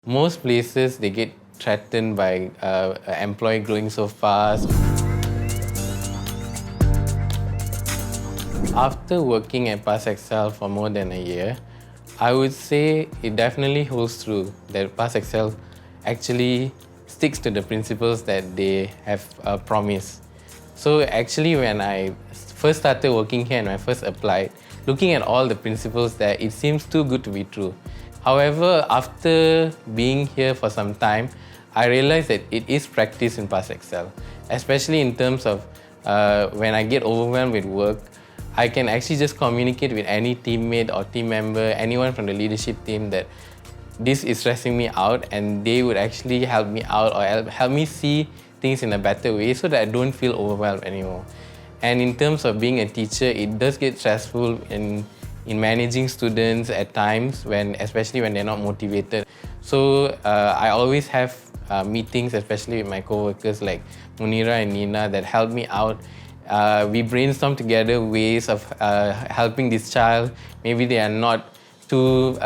Most places, they get threatened by employee growing so fast. After working at Pasxcel for more than a year, I would say it definitely holds true that Pasxcel actually sticks to the principles that they have promised. So actually, when I first started working here and when I first applied, looking at all the principles there, it seems too good to be true. However, after being here for some time, I realized that it is practiced in Pasxcel, especially in terms of when I get overwhelmed with work. I can actually just communicate with any teammate or team member, anyone from the leadership team that this is stressing me out, and they would actually help me out or help me see things in a better way so that I don't feel overwhelmed anymore. And in terms of being a teacher, it does get stressful in managing students at times, especially when they're not motivated. So I always have meetings, especially with my co-workers like Munira and Nina, that help me out. We brainstorm together ways of helping this child. Maybe they are not too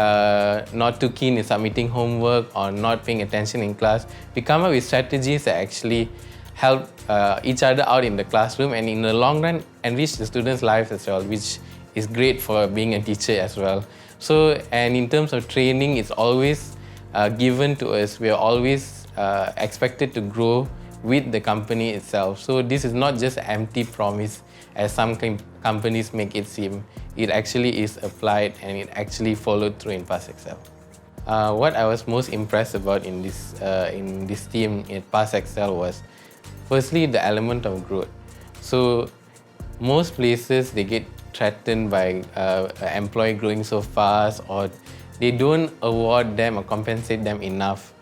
keen in submitting homework or not paying attention in class. We come up with strategies that actually help each other out in the classroom, and in the long run enrich the students' lives as well, which is great for being a teacher as well. So, and in terms of training, it's always given to us. We are always expected to grow with the company itself. So this is not just an empty promise as some companies make it seem. It actually is applied and it actually followed through in Pasxcel. What I was most impressed about in this team at Pasxcel was firstly the element of growth. So most places, they get threatened by employee growing so fast, or they don't award them or compensate them enough.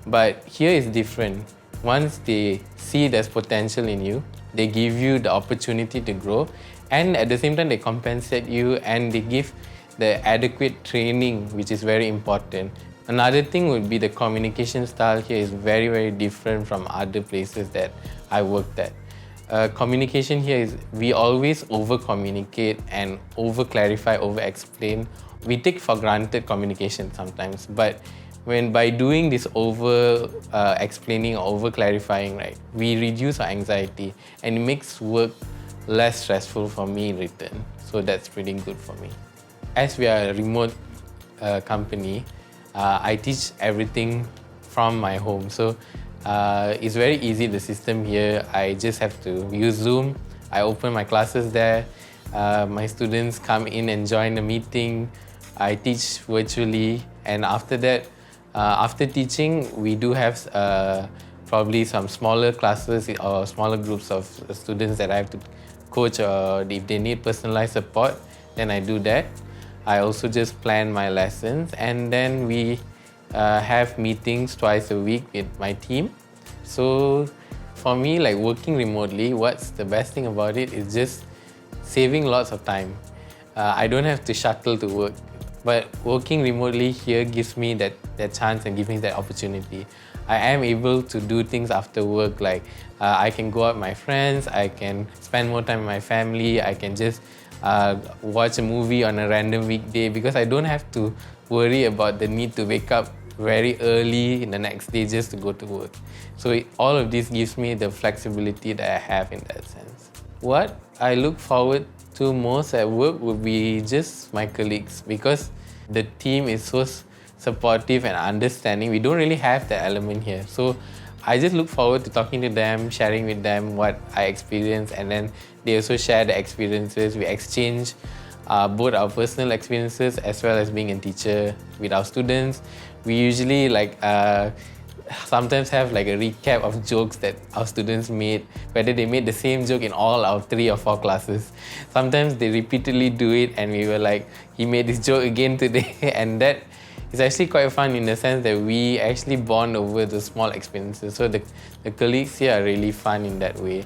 But here is different. Once they see there's potential in you, they give you the opportunity to grow, and at the same time they compensate you and they give the adequate training, which is very important. Another thing would be the communication style here is very, very different from other places that I worked at. Communication here is we always over-communicate and over-clarify, over-explain. We take for granted communication sometimes, but by doing this over-explaining or over-clarifying, right, we reduce our anxiety and it makes work less stressful for me in return. So that's pretty good for me. As we are a remote company, I teach everything from my home. So it's very easy, the system here. I just have to use Zoom. I open my classes there. My students come in and join the meeting. I teach virtually, and after that, after teaching, we do have probably some smaller classes or smaller groups of students that I have to coach, or if they need personalized support, then I do that. I also just plan my lessons, and then we have meetings twice a week with my team. So for me, like working remotely, what's the best thing about it is just saving lots of time. I don't have to shuttle to work, but working remotely here gives me that chance and gives me that opportunity. I am able to do things after work, like I can go out with my friends, I can spend more time with my family, I can just watch a movie on a random weekday, because I don't have to worry about the need to wake up very early in the next day just to go to work. So all of this gives me the flexibility that I have in that sense. What I look forward to most at work would be just my colleagues, because the team is so supportive and understanding. We don't really have that element here. So I just look forward to talking to them, sharing with them what I experience, and then they also share the experiences. We exchange both our personal experiences as well as being a teacher with our students. We usually sometimes have like a recap of jokes that our students made, whether they made the same joke in all our 3 or 4 classes. Sometimes they repeatedly do it and we were like, he made this joke again today. And that is actually quite fun in the sense that we actually bond over the small experiences. So the colleagues here are really fun in that way.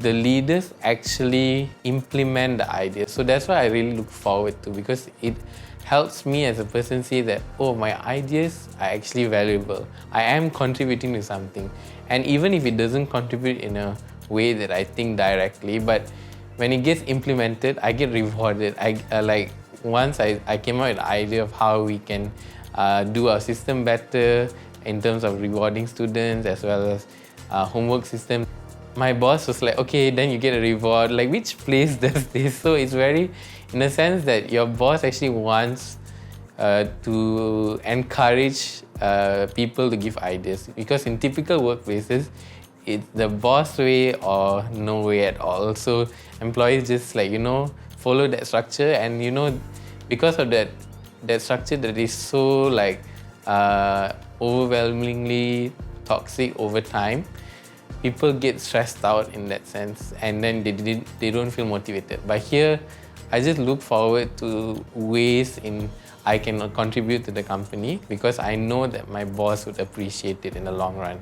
The leaders actually implement the ideas. So that's what I really look forward to, because it helps me as a person see that, oh, my ideas are actually valuable. I am contributing to something. And even if it doesn't contribute in a way that I think directly, but when it gets implemented, I get rewarded. Once I came up with the idea of how we can do our system better, in terms of rewarding students as well as homework system. My boss was like, okay, then you get a reward. Like, which place does this? So it's very, in a sense that your boss actually wants to encourage people to give ideas, because in typical workplaces, it's the boss way or no way at all. So employees just like, follow that structure, and because of that structure that is so like overwhelmingly toxic over time, people get stressed out in that sense, and then they don't feel motivated. But here, I just look forward to ways in I can contribute to the company, because I know that my boss would appreciate it in the long run.